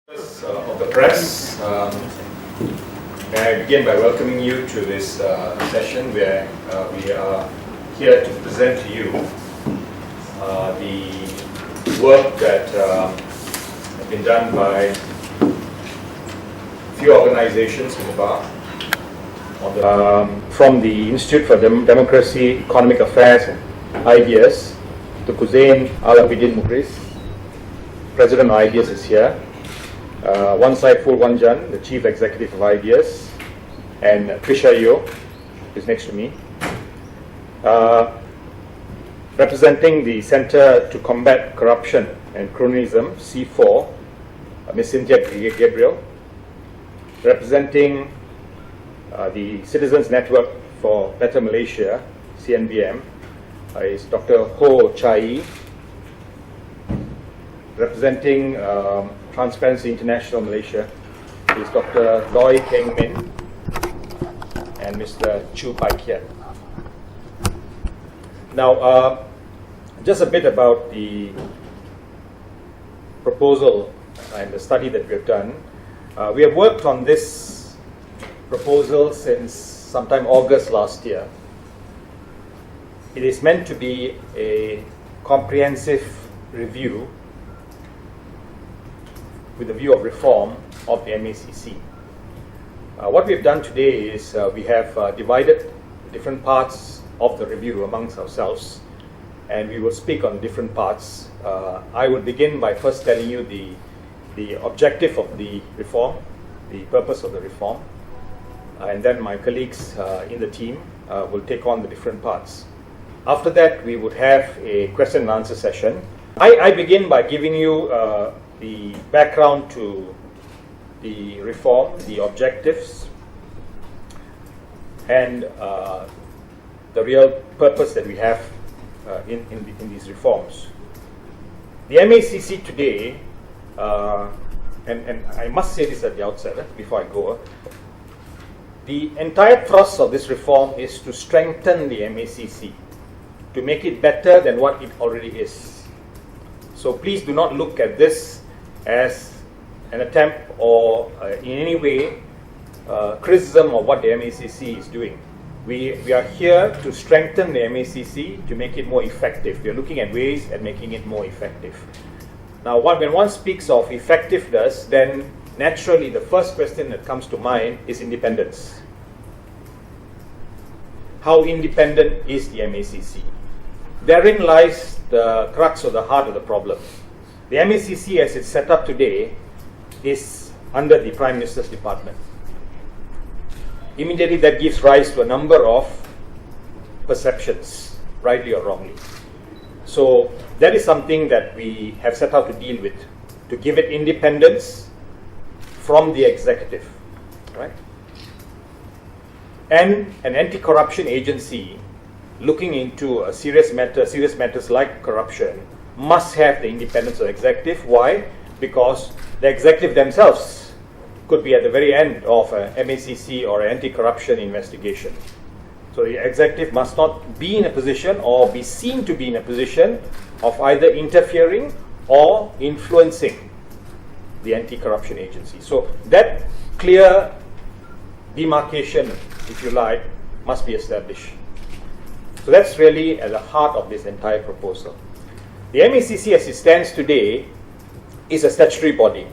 Of the press. May I begin by welcoming you to this session where we are here to present to you the work that has been done by a few organizations in the bar, from the Institute for Democracy, Economic Affairs and Ideas, to Kuzain Al-Abidin Mukris. President of Ideas is here. One side, Ful Wanjan, the Chief Executive of Ideas, and Trisha Yo is next to me. Representing the Center to Combat Corruption and Cronyism, C4, Ms. Cynthia Gabriel. Representing the Citizens Network for Better Malaysia, CNBM, is Dr. Ho Chai. Representing Transparency International Malaysia is Dr. Loy Keng Min and Mr. Chu Pai Kiat. Now, just a bit about the proposal and the study that we have done. We have worked on this proposal since sometime August last year. It is meant to be a comprehensive review with a view of reform of the MACC. What we have done today is we have divided different parts of the review amongst ourselves, and we will speak on different parts. I will begin by first telling you the objective of the reform, the purpose of the reform, and then my colleagues in the team will take on the different parts. After that, we would have a question and answer session. I begin by giving you the background to the reform, the objectives, and the real purpose that we have in these reforms. The MACC today, and I must say this at the outset before I go, the entire thrust of this reform is to strengthen the MACC, to make it better than what it already is. So please do not look at this as an attempt or in any way criticism of what the MACC is doing. We are here to strengthen the MACC, to make it more effective. We are looking at ways at making it more effective. Now, when one speaks of effectiveness, then naturally the first question that comes to mind is independence. How independent is the MACC? Therein lies the crux or the heart of the problem. The MACC, as it's set up today, is under the Prime Minister's Department. Immediately, that gives rise to a number of perceptions, rightly or wrongly. So that is something that we have set out to deal with, to give it independence from the executive, right? And an anti-corruption agency looking into serious matters like corruption must have the independence of the executive. Why? Because the executive themselves could be at the very end of a MACC or an anti-corruption investigation. So the executive must not be in a position or be seen to be in a position of either interfering or influencing the anti-corruption agency. So that clear demarcation, if you like, must be established. So that's really at the heart of this entire proposal. The MACC, as it stands today, is a statutory body.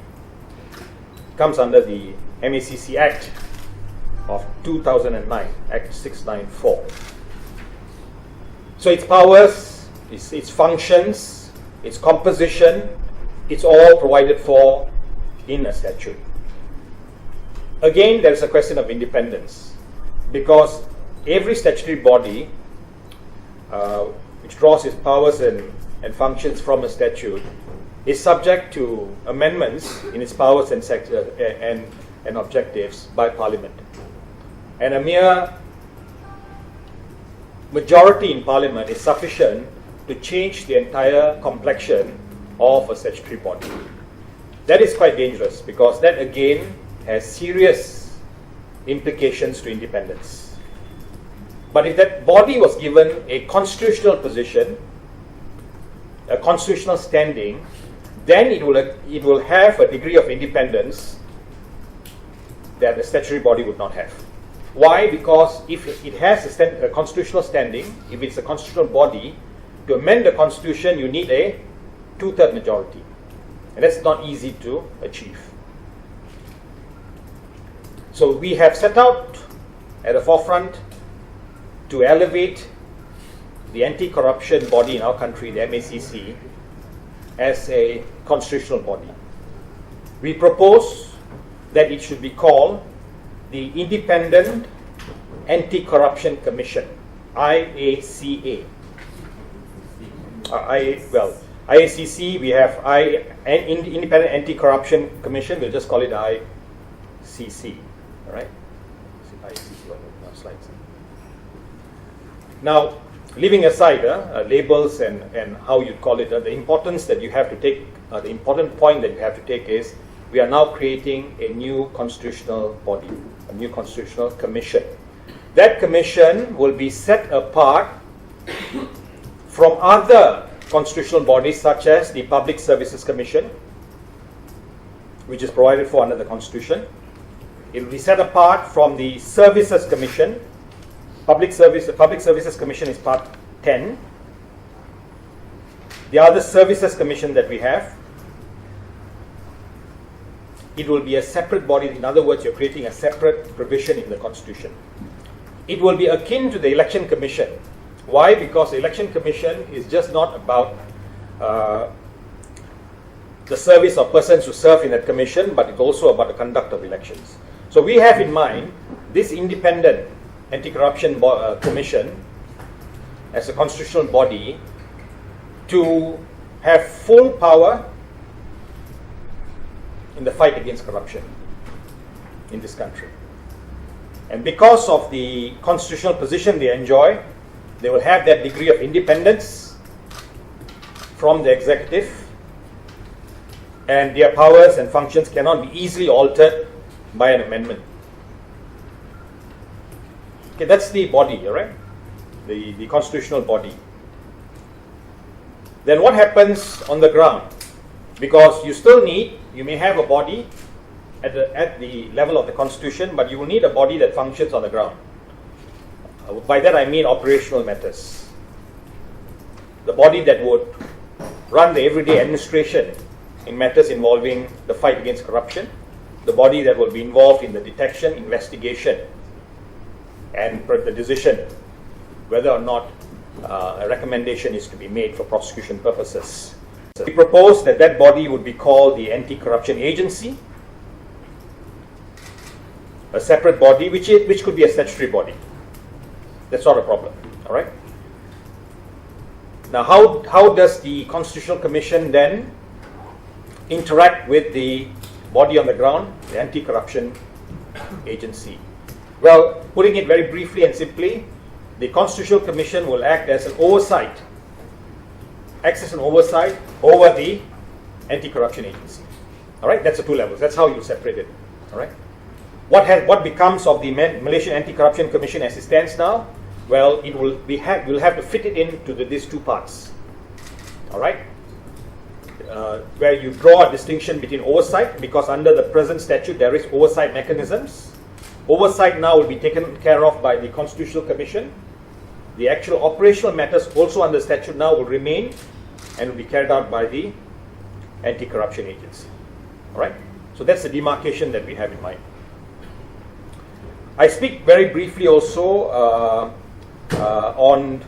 It comes under the MACC Act of 2009, Act 694. So its powers, its functions, its composition, it's all provided for in a statute. Again, there is a question of independence, because every statutory body which draws its powers and functions from a statute is subject to amendments in its powers and objectives by Parliament. And a mere majority in Parliament is sufficient to change the entire complexion of a statutory body. That is quite dangerous, because that again has serious implications to independence. But if that body was given a constitutional position, a constitutional standing, then it will have a degree of independence that the statutory body would not have. Why? Because if it has a constitutional standing, if it's a constitutional body, to amend the constitution you need a 2/3 majority, and that's not easy to achieve. So we have set out at the forefront to elevate the anti-corruption body in our country, the MACC, as a constitutional body. We propose that it should be called the Independent Anti-Corruption Commission, IACA. IACC, we have Independent Anti-Corruption Commission, we'll just call it ICC. All right? IACC on the slides. Now, leaving aside labels and how you call it, the importance that you have to take, the important point that you have to take is we are now creating a new constitutional body, a new constitutional commission. That commission will be set apart from other constitutional bodies such as the Public Services Commission, which is provided for under the Constitution. It will be set apart from the Services Commission. Public Services Commission is part 10. The other Services Commission that we have, it will be a separate body. In other words, you're creating a separate provision in the Constitution. It will be akin to the Election Commission. Why? Because the Election Commission is just not about the service of persons who serve in that commission, but it's also about the conduct of elections. So we have in mind this Independent Anti-Corruption Commission as a constitutional body to have full power in the fight against corruption in this country. And because of the constitutional position they enjoy, they will have that degree of independence from the executive, and their powers and functions cannot be easily altered by an amendment. Okay, that's the body, all right? The constitutional body. Then what happens on the ground? Because you may have a body at the level of the Constitution, but you will need a body that functions on the ground. By that I mean operational matters. The body that would run the everyday administration in matters involving the fight against corruption, the body that will be involved in the detection, investigation, and the decision whether or not a recommendation is to be made for prosecution purposes. So we propose that body would be called the Anti-Corruption Agency, a separate body which could be a statutory body. That's not a problem. All right. Now, how does the Constitutional Commission then interact with the body on the ground, the Anti-Corruption Agency? Well, putting it very briefly and simply, the Constitutional Commission will act as an oversight, over the Anti-Corruption Agency. All right, that's the two levels. That's how you separate it. All right. What becomes of the Malaysian Anti-Corruption Commission as it stands now? Well, we'll have to fit it into these two parts. All right, where you draw a distinction between oversight, because under the present statute there is oversight mechanisms. Oversight now will be taken care of by the Constitutional Commission. The actual operational matters also under statute now will remain and will be carried out by the Anti-Corruption Agency. All right, so that's the demarcation that we have in mind. I speak very briefly also on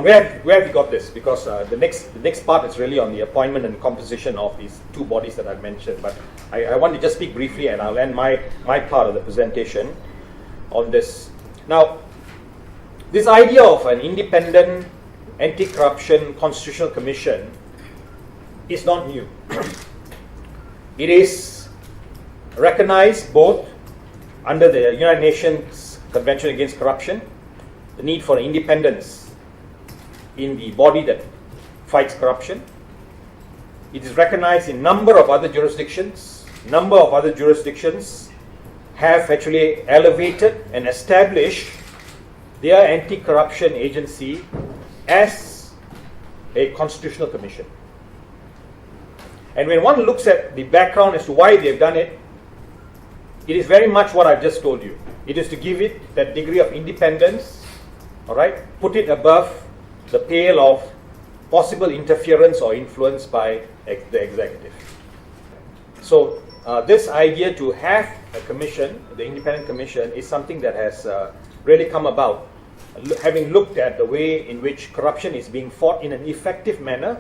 where we got this, because the next part is really on the appointment and composition of these two bodies that I've mentioned. But I want to just speak briefly, and I'll end my part of the presentation on this. Now, this idea of an independent anti-corruption constitutional commission is not new. It is recognized both under the United Nations Convention Against Corruption, the need for independence in the body that fights corruption. It is recognized in a number of other jurisdictions. Number of other jurisdictions have actually elevated and established their anti-corruption agency as a constitutional commission. And when one looks at the background as to why they've done it, it is very much what I've just told you. It is to give it that degree of independence, all right, put it above the pale of possible interference or influence by the executive. So this idea to have a commission, the independent commission, is something that has really come about, having looked at the way in which corruption is being fought in an effective manner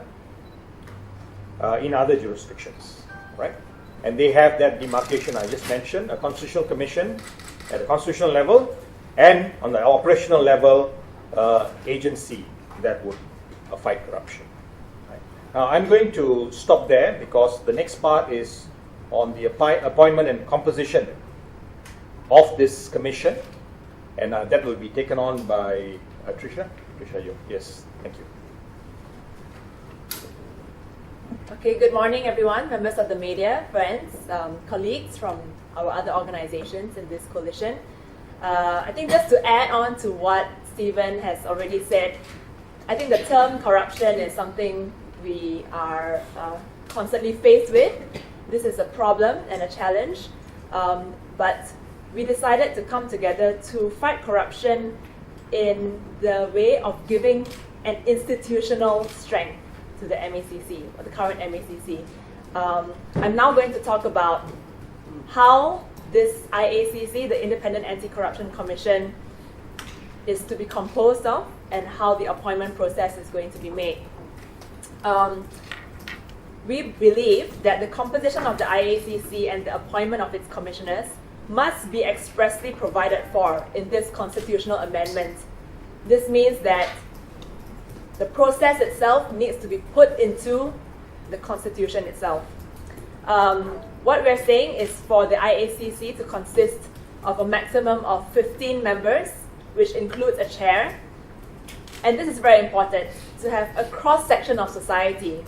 in other jurisdictions, right? And they have that demarcation I just mentioned, a constitutional commission at the constitutional level, and on the operational level, agency that would fight corruption. Right? Now, I'm going to stop there because the next part is on the appointment and composition of this commission, and that will be taken on by Tricia. Tricia, you. Yes, thank you. Okay, good morning everyone, members of the media, friends, colleagues from our other organizations in this coalition. I think just to add on to what Stephen has already said, I think the term corruption is something we are constantly faced with. This is a problem and a challenge, but we decided to come together to fight corruption in the way of giving an institutional strength to the MACC, or the current MACC. I'm now going to talk about how this IACC, the Independent Anti-Corruption Commission, is to be composed of and how the appointment process is going to be made. We believe that the composition of the IACC and the appointment of its commissioners must be expressly provided for in this constitutional amendment. This means that the process itself needs to be put into the constitution itself. What we're saying is for the IACC to consist of a maximum of 15 members, which includes a chair. And this is very important, to have a cross-section of society.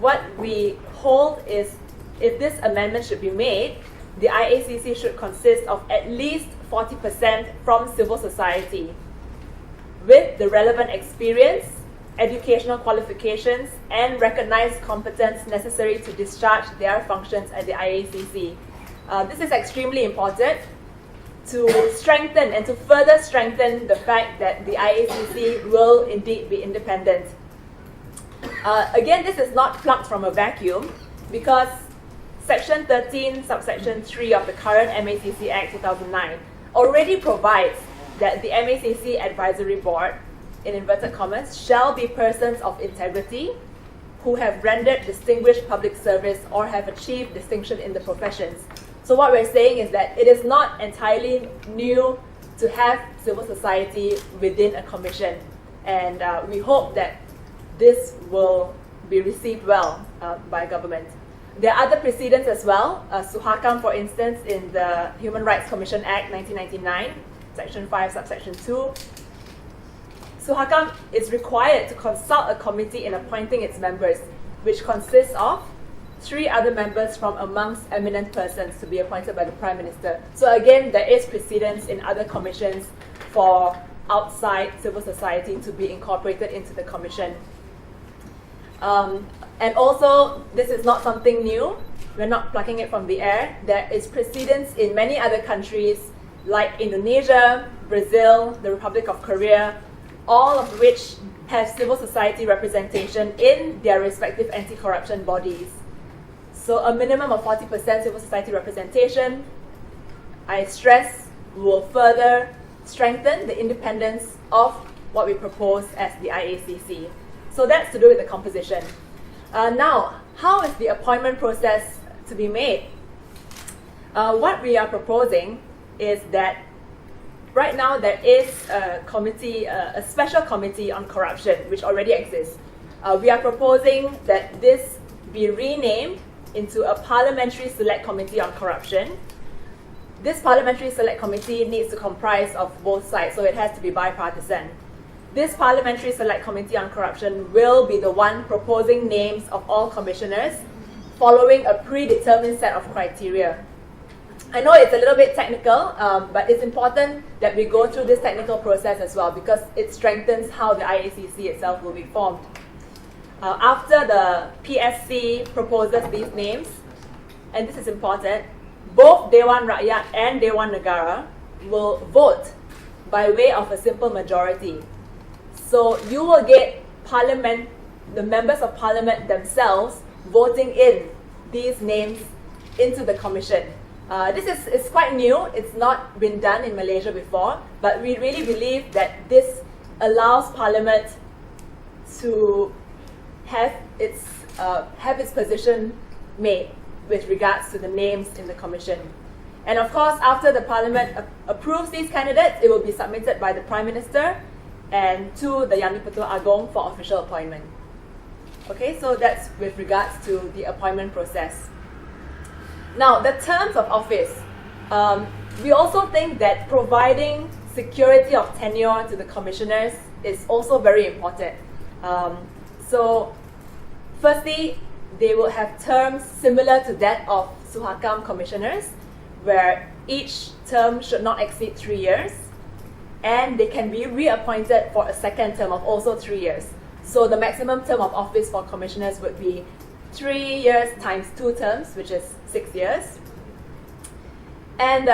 What we hold is, if this amendment should be made, the IACC should consist of at least 40% from civil society, with the relevant experience, educational qualifications, and recognized competence necessary to discharge their functions at the IACC. This is extremely important to strengthen and to further strengthen the fact that the IACC will indeed be independent. Again, this is not plucked from a vacuum, because Section 13, subsection 3 of the current MACC Act 2009 already provides that the MACC Advisory Board, in inverted commas, shall be persons of integrity who have rendered distinguished public service or have achieved distinction in the professions. So what we're saying is that it is not entirely new to have civil society within a commission, and we hope that this will be received well by government. There are other precedents as well. Suhakam, for instance, in the Human Rights Commission Act 1999, Section 5, subsection 2, Suhakam is required to consult a committee in appointing its members, which consists of 3 other members from amongst eminent persons to be appointed by the Prime Minister. So again, there is precedence in other commissions for outside civil society to be incorporated into the commission. And also, this is not something new. We're not plucking it from the air. There is precedence in many other countries like Indonesia, Brazil, the Republic of Korea, all of which have civil society representation in their respective anti-corruption bodies. So a minimum of 40% civil society representation, I stress, will further strengthen the independence of what we propose as the IACC. So that's to do with the composition. Now, how is the appointment process to be made? What we are proposing is that right now there is a committee, a special committee on corruption, which already exists. We are proposing that this be renamed into a Parliamentary Select Committee on Corruption. This Parliamentary Select Committee needs to comprise of both sides, so it has to be bipartisan. This Parliamentary Select Committee on Corruption will be the one proposing names of all commissioners following a predetermined set of criteria. I know it's a little bit technical, but it's important that we go through this technical process as well, because it strengthens how the IACC itself will be formed. After the PSC proposes these names, and this is important, both Dewan Rakyat and Dewan Negara will vote by way of a simple majority. So you will get Parliament, the members of Parliament themselves voting in these names into the Commission. This is quite new. It's not been done in Malaysia before, but we really believe that this allows Parliament to have its position made with regards to the names in the Commission. And of course, after the Parliament approves these candidates, it will be submitted by the Prime Minister and to the Yang di-Pertua Agong for official appointment. Okay, so that's with regards to the appointment process. Now, the terms of office. We also think that providing security of tenure to the commissioners is also very important. So, firstly, they will have terms similar to that of Suhakam commissioners, where each term should not exceed 3 years, and they can be reappointed for a second term of also 3 years. So the maximum term of office for commissioners would be 3 years times 2 terms, which is 6 years. And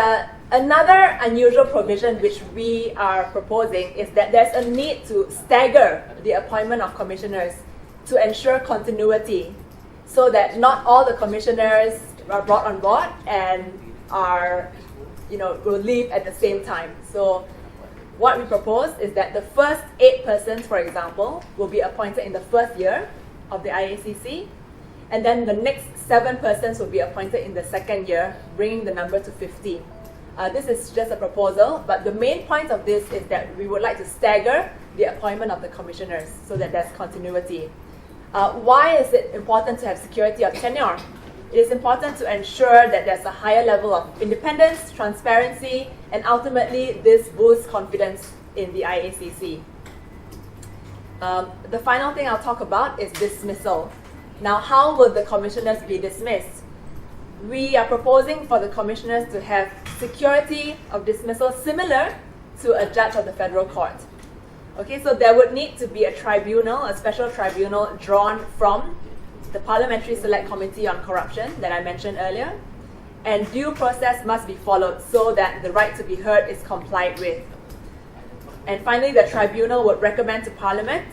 another unusual provision which we are proposing is that there's a need to stagger the appointment of commissioners to ensure continuity, so that not all the commissioners are brought on board and will leave at the same time. So what we propose is that the first 8 persons, for example, will be appointed in the first year of the IACC, and then the next 7 persons will be appointed in the second year, bringing the number to 50. This is just a proposal, but the main point of this is that we would like to stagger the appointment of the commissioners so that there's continuity. Why is it important to have security of tenure? It is important to ensure that there's a higher level of independence, transparency, and ultimately this boosts confidence in the IACC. The final thing I'll talk about is dismissal. Now, how will the commissioners be dismissed? We are proposing for the commissioners to have security of dismissal similar to a judge of the federal court. Okay, so there would need to be a tribunal, a special tribunal drawn from the Parliamentary Select Committee on Corruption that I mentioned earlier, and due process must be followed so that the right to be heard is complied with. And finally, the tribunal would recommend to Parliament,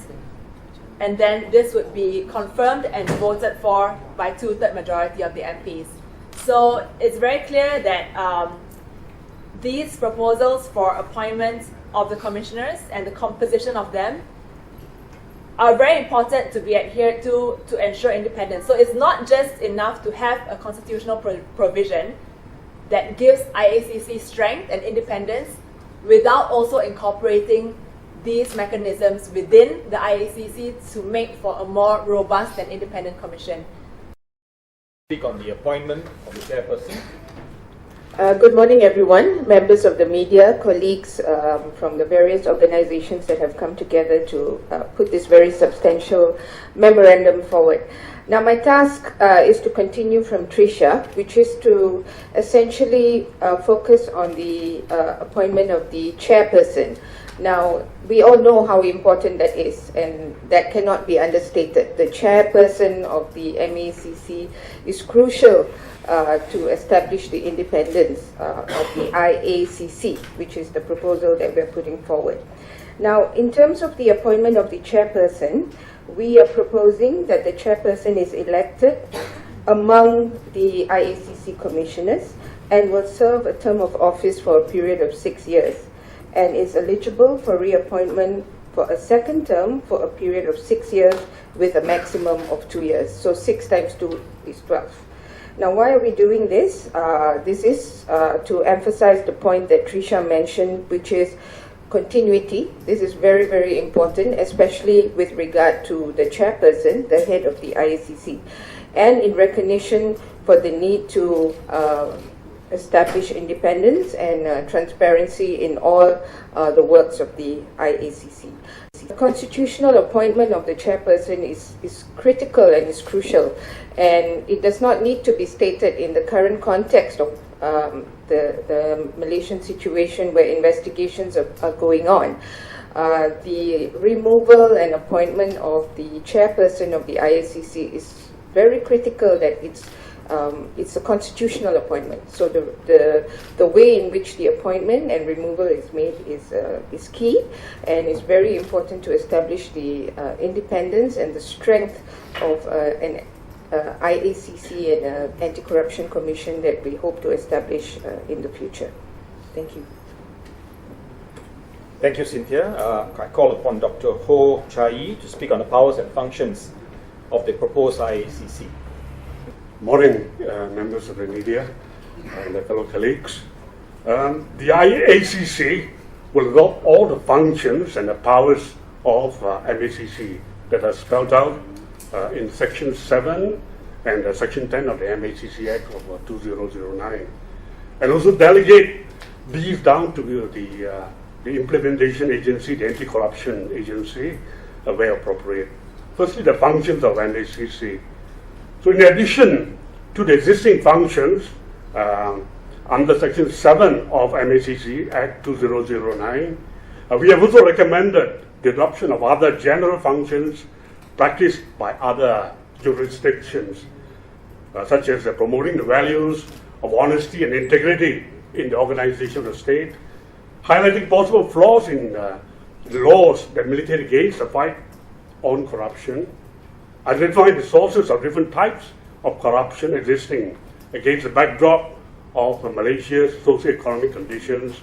and then this would be confirmed and voted for by 2/3 majority of the MPs. So it's very clear that these proposals for appointment of the commissioners and the composition of them are very important to be adhered to ensure independence. So it's not just enough to have a constitutional provision that gives IACC strength and independence without also incorporating these mechanisms within the IACC to make for a more robust and independent commission. Speak on the appointment of the chairperson. Good morning, everyone, members of the media, colleagues from the various organizations that have come together to put this very substantial memorandum forward. Now, my task is to continue from Trisha, which is to essentially focus on the appointment of the chairperson. Now, we all know how important that is, and that cannot be understated. The chairperson of the MACC is crucial to establish the independence of the IACC, which is the proposal that we're putting forward. Now, in terms of the appointment of the chairperson, we are proposing that the chairperson is elected among the IACC commissioners and will serve a term of office for a period of 6 years, and is eligible for reappointment for a second term for a period of 6 years with a maximum of 2 years. So 6 times 2 is 12. Now, why are we doing this? This is to emphasize the point that Trisha mentioned, which is continuity. This is very, very important, especially with regard to the chairperson, the head of the IACC, and in recognition for the need to establish independence and transparency in all the works of the IACC. The constitutional appointment of the chairperson is critical and is crucial, and it does not need to be stated in the current context of the Malaysian situation where investigations are going on. The removal and appointment of the chairperson of the IACC is very critical, that it's a constitutional appointment. So the way in which the appointment and removal is made is key, and it's very important to establish the independence and the strength of an IACC and an Anti-Corruption Commission that we hope to establish in the future. Thank you. Thank you, Cynthia. I call upon Dr. Ho Chai to speak on the powers and functions of the proposed IACC. Morning, members of the media and the fellow colleagues. The IACC will adopt all the functions and the powers of MACC that are spelled out in Section 7 and Section 10 of the MACC Act of 2009, and also delegate these down to the implementation agency, the anti-corruption agency, where appropriate. Firstly, the functions of MACC. So in addition to the existing functions under Section 7 of MACC Act 2009, we have also recommended the adoption of other general functions practiced by other jurisdictions, such as promoting the values of honesty and integrity in the organization of the state, highlighting possible flaws in the laws that militate against the fight on corruption, identifying the sources of different types of corruption existing against the backdrop of Malaysia's socio-economic conditions,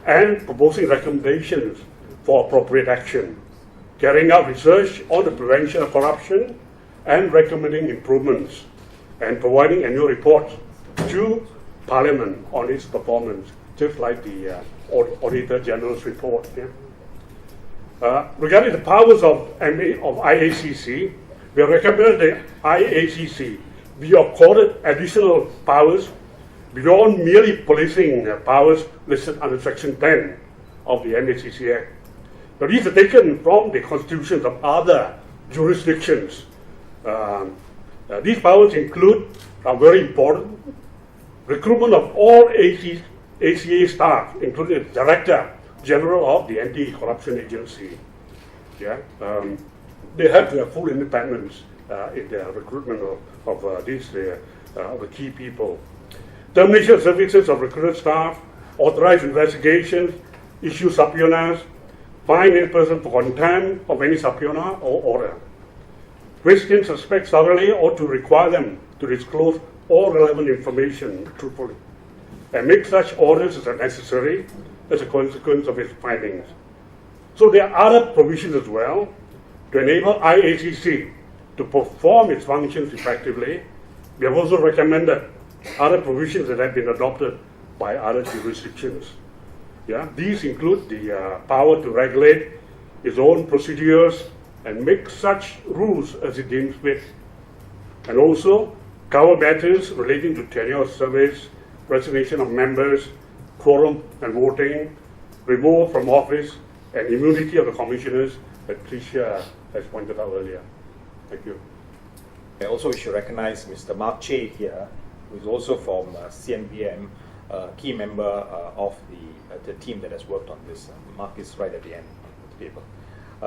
and proposing recommendations for appropriate action, carrying out research on the prevention of corruption and recommending improvements, and providing annual reports to Parliament on its performance, just like the Auditor General's report. Yeah? Regarding the powers of IACC, we have recommended the IACC be accorded additional powers beyond merely policing powers listed under Section 10 of the MACC Act. Now, these are taken from the constitutions of other jurisdictions. These powers include, are very important, recruitment of all ACA staff, including the Director General of the Anti-Corruption Agency. Yeah? They have to have full independence in their recruitment of the key people. Termination of services of recruited staff, authorize investigations, issue subpoenas, fine any person for contempt of any subpoena or order. Question suspects thoroughly or to require them to disclose all relevant information truthfully, and make such orders as are necessary as a consequence of its findings. So there are other provisions as well to enable IACC to perform its functions effectively. We have also recommended other provisions that have been adopted by other jurisdictions. Yeah? These include the power to regulate its own procedures and make such rules as it deems fit, and also cover matters relating to tenure of service, resignation of members, quorum and voting, removal from office, and immunity of the commissioners that Tricia has pointed out earlier. Thank you. I also wish to recognize Mr. MACC here, who is also from CNBM, key member of the team that has worked on this. Mark is right at the end of the paper.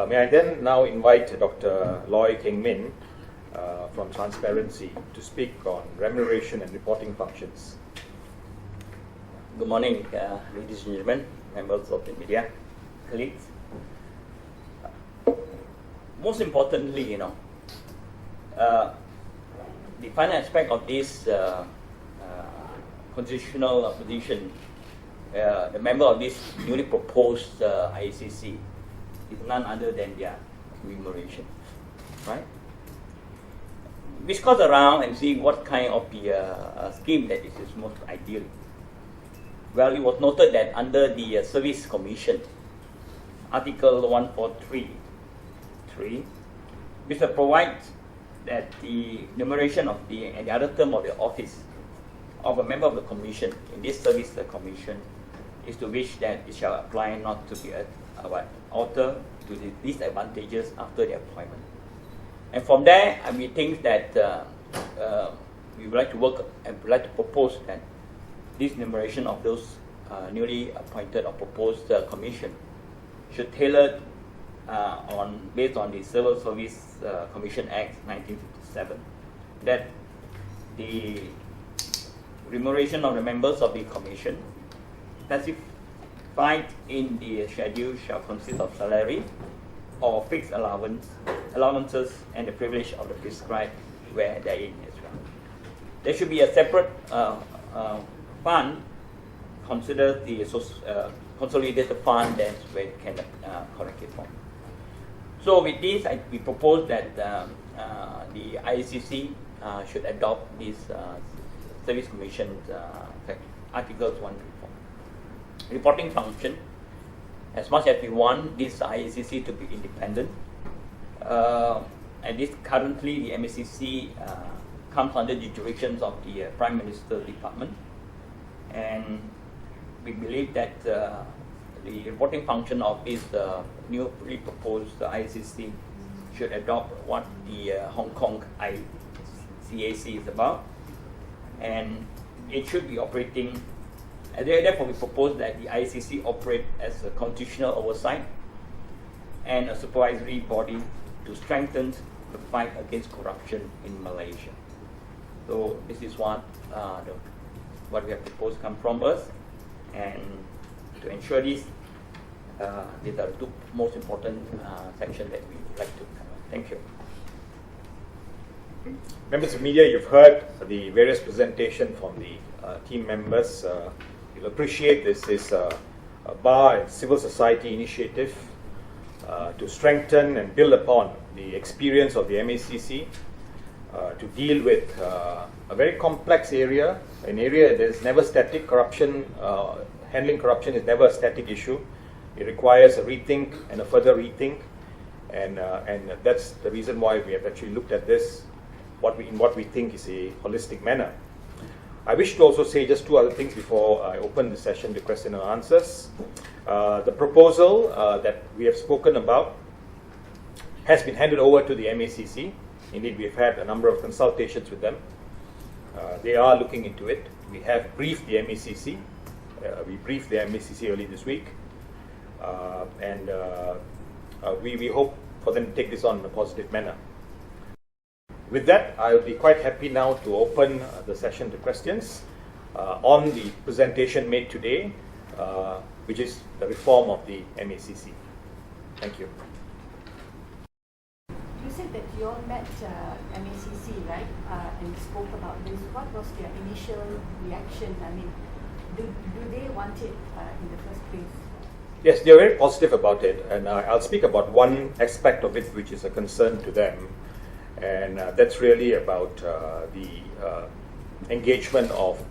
May I then now invite Dr. Loy Keng Min from Transparency to speak on remuneration and reporting functions. Good morning, ladies and gentlemen, members of the media, colleagues. Most importantly, the final aspect of this constitutional position, the member of this newly proposed IACC is none other than their remuneration, right? We discuss around and see what kind of the scheme that is most ideal. Well, it was noted that under the Service Commission, Article 143.3, which provides that the remuneration of the other term of the office of a member of the Commission in this Service Commission is to which that it shall apply not to be altered to the disadvantages after the appointment. And from there, we think that we would like to work and would like to propose that this remuneration of those newly appointed or proposed commission should tailor based on the Civil Service Commission Act 1957, that the remuneration of the members of the commission specified in the schedule shall consist of salary or fixed allowances and the privilege of the prescribed where therein as well. There should be a separate fund, consider the consolidated fund, that's where it can correct it from. So with this, we propose that the IACC should adopt this Service Commission Articles 1 reform. Reporting function, as much as we want this IACC to be independent, and this currently the MACC comes under the jurisdictions of the Prime Minister's Department, and we believe that the reporting function of this newly proposed IACC should adopt what the Hong Kong ICAC is about, and it should be operating. Therefore, we propose that the IACC operate as a constitutional oversight and a supervisory body to strengthen the fight against corruption in Malaysia. So this is what we have proposed come from us, and to ensure this, these are the two most important sections that we would like to cover. Thank you. Members of media, you've heard the various presentations from the team members. You'll appreciate this is a bar and civil society initiative to strengthen and build upon the experience of the MACC to deal with a very complex area, an area that is never static. Corruption, handling corruption is never a static issue. It requires a rethink and a further rethink, and that's the reason why we have actually looked at this in what we think is a holistic manner. I wish to also say just two other things before I open the session to question and answers. The proposal that we have spoken about has been handed over to the MACC. Indeed, we've had a number of consultations with them. They are looking into it. We have briefed the MACC. We briefed the MACC early this week. And we hope for them to take this on in a positive manner. With that, I will be quite happy now to open the session to questions on the presentation made today, which is the reform of the MACC. Thank you. You said that you all met MACC, right, and spoke about this. What was their initial reaction? I mean, do they want it in the first place? Yes, they are very positive about it, and I'll speak about one aspect of it which is a concern to them. And that's really about the engagement of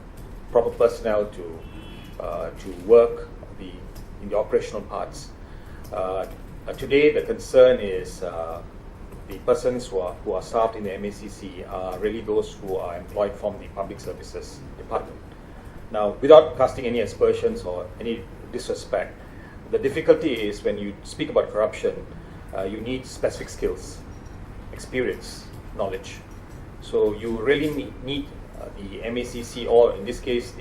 proper personnel to work in the operational parts. Today, the concern is the persons who are staffed in the MACC are really those who are employed from the Public Services Department. Now, without casting any aspersions or any disrespect, the difficulty is when you speak about corruption, you need specific skills, experience, knowledge. So you really need the MACC, or in this case,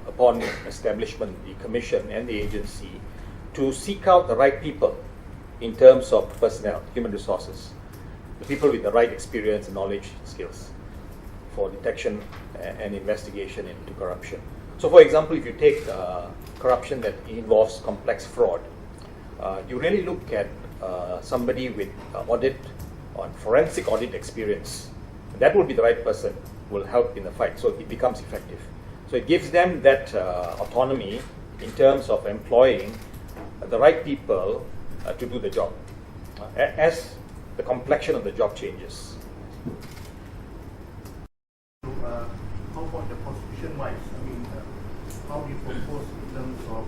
upon establishment, the commission and the agency, to seek out the right people in terms of personnel, human resources, the people with the right experience and knowledge, skills for detection and investigation into corruption. So, for example, if you take corruption that involves complex fraud, you really look at somebody with audit or forensic audit experience. That would be the right person who will help in the fight, so it becomes effective. So it gives them that autonomy in terms of employing the right people to do the job as the complexion of the job changes. How about the prosecution-wise? I mean, how do you propose in terms of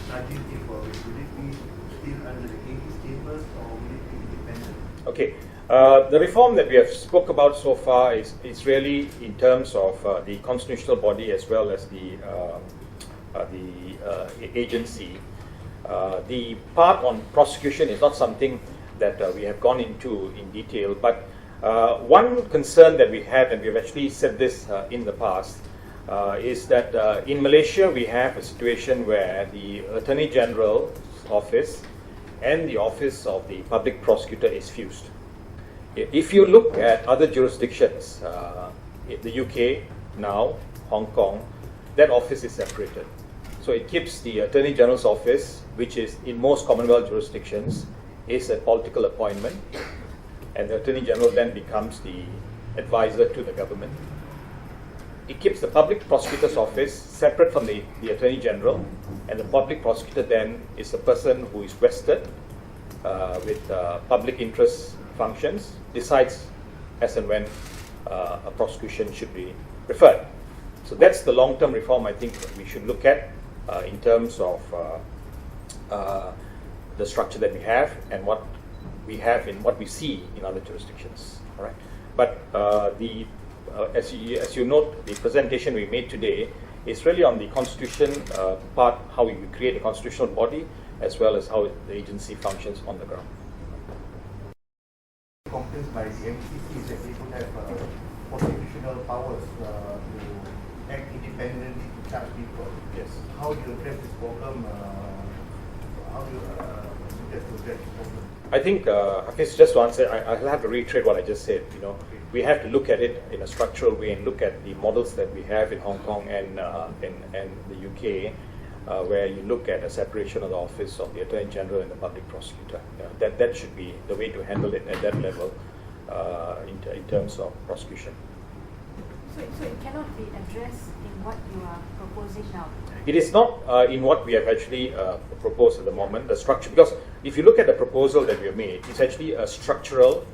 charging people? Will it be still under the AD's tables or will it be independent? Okay. The reform that we have spoke about so far is really in terms of the constitutional body as well as the agency. The part on prosecution is not something that we have gone into in detail, but one concern that we have, and we have actually said this in the past, is that in Malaysia we have a situation where the Attorney General office and the office of the public prosecutor is fused. If you look at other jurisdictions, the UK now, Hong Kong, that office is separated. So it keeps the Attorney General's office, which is in most Commonwealth jurisdictions, is a political appointment, and the Attorney General then becomes the advisor to the government. It keeps the public prosecutor's office separate from the Attorney General, and the public prosecutor then is the person who is vested with public interest functions, decides as and when a prosecution should be referred. So that's the long-term reform I think we should look at in terms of the structure that we have and what we have in what we see in other jurisdictions. All right, but as you note, the presentation we made today is really on the constitution part, how we create a constitutional body, as well as how the agency functions on the ground. Complaints by the MACC is that they don't have constitutional powers to act independently to charge people. Yes. How do you address this problem? How do you suggest to address this problem? I think, Hafiz, just to answer, I'll have to reiterate what I just said. We have to look at it in a structural way and look at the models that we have in Hong Kong and the UK, where you look at a separation of the office of the Attorney General and the public prosecutor. That should be the way to handle it at that level in terms of prosecution. So it cannot be addressed in what you are proposing now? It is not in what we have actually proposed at the moment, the structure, because if you look at the proposal that we have made, it's actually a structural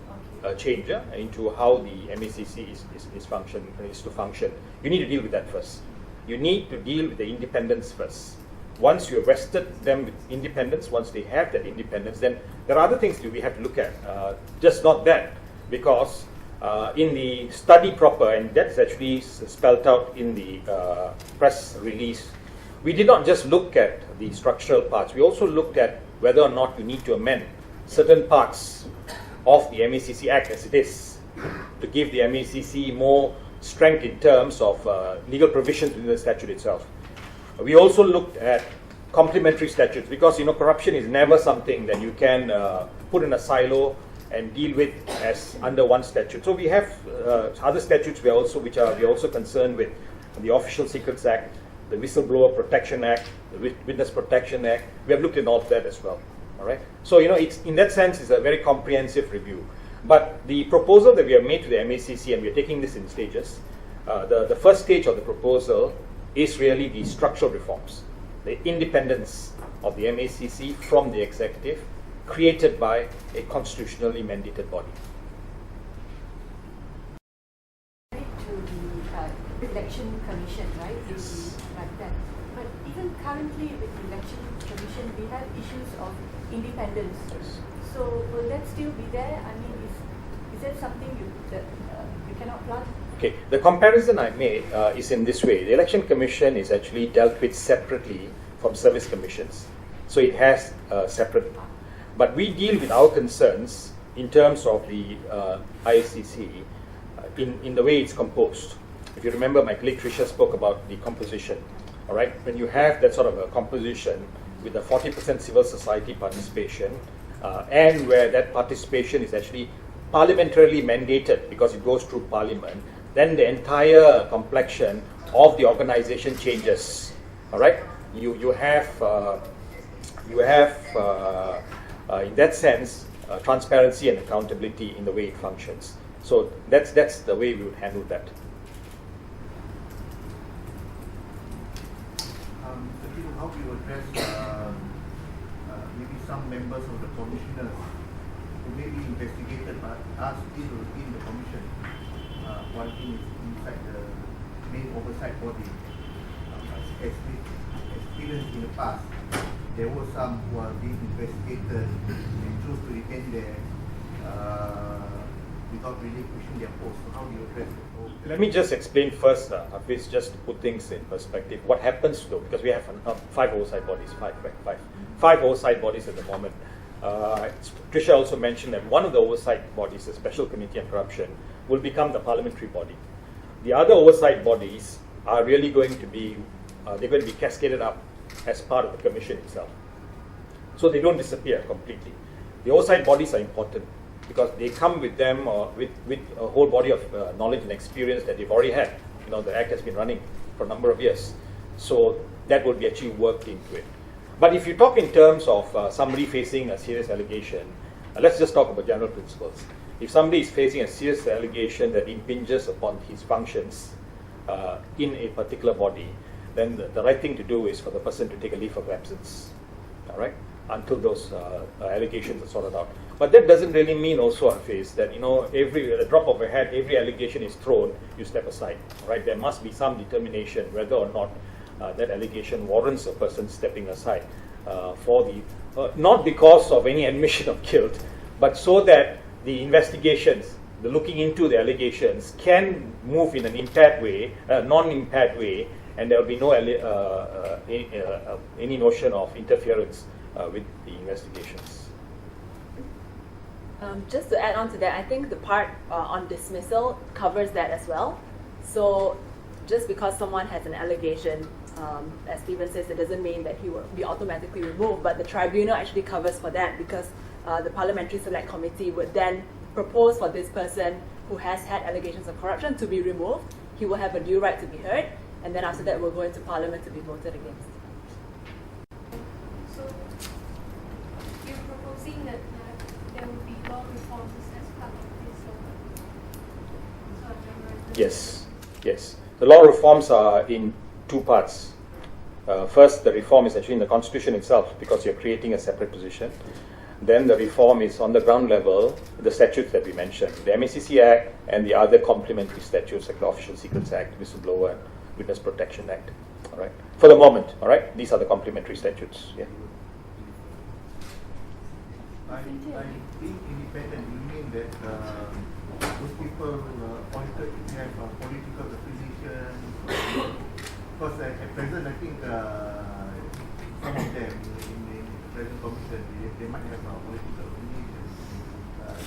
change into how the MACC is to function. You need to deal with that first. You need to deal with the independence first. Once you have vested them with independence, once they have that independence, then there are other things that we have to look at. Just not that, because in the study proper, and that's actually spelled out in the press release, we did not just look at the structural parts, we also looked at whether or not you need to amend certain parts of the MACC Act as it is, to give the MACC more strength in terms of legal provisions within the statute itself. We also looked at complementary statutes, because corruption is never something that you can put in a silo and deal with as under one statute. So we have other statutes we are also concerned with: the Official Secrets Act, the Whistleblower Protection Act, the Witness Protection Act. We have looked at all of that as well. All right. So it's in that sense it's a very comprehensive review. But the proposal that we have made to the MACC, and we are taking this in stages. The first stage of the proposal is really the structural reforms, the independence of the MACC from the executive, created by a constitutionally mandated body. To the election commission, right? Yes. Like that. But even currently with the election commission, we have issues of independence. Yes. So will that still be there? I mean, is that something that you cannot plug? Okay, the comparison I made is in this way. The Election Commission is actually dealt with separately from service commissions. So it has separate, but we deal with our concerns in terms of the IACC in the way it's composed. If you remember, my colleague Tricia spoke about the composition. All right, when you have that sort of a composition with a 40% civil society participation, and where that participation is actually parliamentarily mandated because it goes through Parliament, then the entire complexion of the organization changes. All right, you have in that sense transparency and accountability in the way it functions. So that's the way we would handle that. How do you address maybe some members of the commissioners who may be investigated but are still in the commission? One thing is inside the main oversight body. As experienced in the past, there were some who are being investigated and chose to remain there without really pushing their post. So how do you address it? Let me just explain first, Hafiz, just to put things in perspective. What happens though, because we have 5 oversight bodies, five oversight bodies at the moment. Tricia also mentioned that one of the oversight bodies, the Special Committee on Corruption, will become the parliamentary body. The other oversight bodies are really going to be, they're going to be cascaded up as part of the commission itself. so they don't disappear completely. The oversight bodies are important because they come with them with a whole body of knowledge and experience that they've already had. You know, the Act has been running for a number of years, so that will be actually worked into it. But if you talk in terms of somebody facing a serious allegation, let's just talk about general principles. If somebody is facing a serious allegation that impinges upon his functions in a particular body, then the right thing to do is for the person to take a leave of absence, all right, until those allegations are sorted out. But that doesn't really mean also, Hafiz, that, you know, at a drop of a hat, every allegation is thrown, you step aside, right? There must be some determination whether or not that allegation warrants a person stepping aside for the, not because of any admission of guilt, but so that the investigations, the looking into the allegations can move in an impaired way, non-impaired way, and there will be no any notion of interference with the investigations. Just to add on to that, I think the part on dismissal covers that as well. So just because someone has an allegation, as Stephen says, it doesn't mean that he will be automatically removed, but the tribunal actually covers for that because the Parliamentary Select Committee would then propose for this person who has had allegations of corruption to be removed. He will have a due right to be heard, and then after that will go into Parliament to be voted against. So you're proposing that there will be law reforms as part of this memorandum? Yes, yes. The law reforms are in two parts. First, the reform is actually in the Constitution itself because you're creating a separate position. Then the reform is on the ground level, the statutes that we mentioned, the MACC Act and the other complementary statutes like the Official Secrets Act, Whistleblower and Witness Protection Act. All right. For the moment, all right, these are the complementary statutes. Yeah. I think independent, you mean that those people appointed to have political affiliation? Because at present, I think some of them in the present commission, they might have political affiliation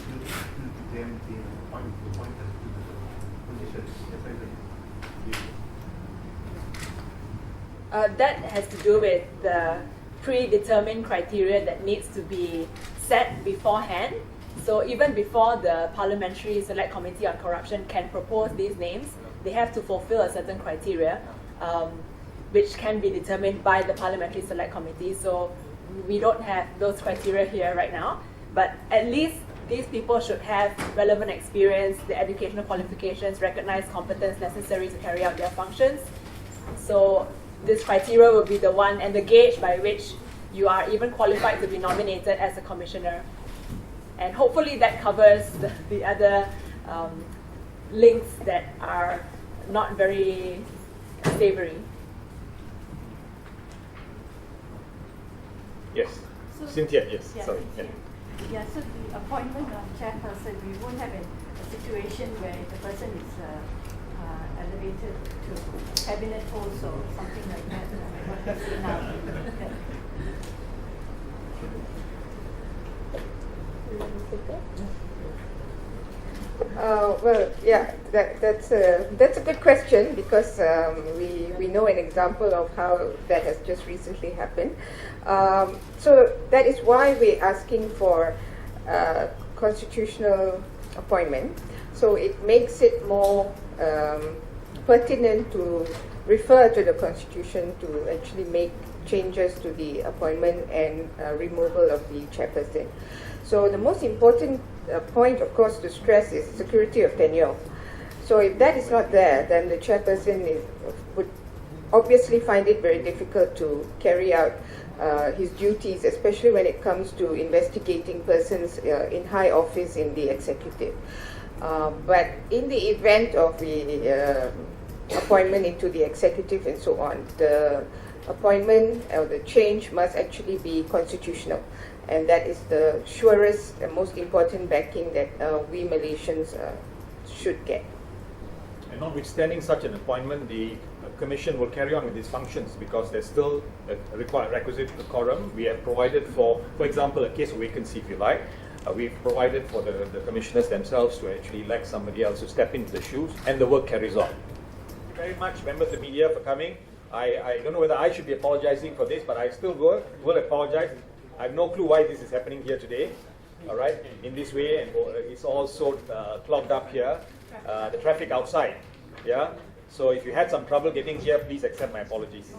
due to them being appointed to the position at present. That has to do with the predetermined criteria that needs to be set beforehand. So even before the Parliamentary Select Committee on Corruption can propose these names, they have to fulfill a certain criteria, which can be determined by the Parliamentary Select Committee. So we don't have those criteria here right now, but at least these people should have relevant experience, the educational qualifications, recognized competence necessary to carry out their functions. So this criteria will be the one and the gauge by which you are even qualified to be nominated as a commissioner. And hopefully that covers the other links that are not very savory. Yes. So- Cynthia, yes. Yeah, Sorry. yeah. Yeah, so the appointment of chairperson, we won't have a situation where the person is elevated to cabinet post or something like that, what we see now. Well, yeah, that's a good question because we know an example of how that has just recently happened. So that is why we're asking for constitutional appointment. So it makes it more pertinent to refer to the Constitution to actually make changes to the appointment and removal of the chairperson. So the most important point, of course, to stress is security of tenure. So if that is not there, then the chairperson would obviously find it very difficult to carry out his duties, especially when it comes to investigating persons in high office in the executive. But in the event of the appointment into the executive and so on, the appointment or the change must actually be constitutional. And that is the surest and most important backing that we Malaysians should get. And notwithstanding such an appointment, the Commission will carry on with its functions because there's still a requisite quorum. We have provided for example, a case of vacancy, if you like. We've provided for the commissioners themselves to actually elect somebody else to step into the shoes, and the work carries on. Thank you very much, members of the media, for coming. I don't know whether I should be apologizing for this, but I still will apologize. I have no clue why this is happening here today. All right, in this way, and it's all so clogged up here. The traffic outside. Yeah. So if you had some trouble getting here, please accept my apologies.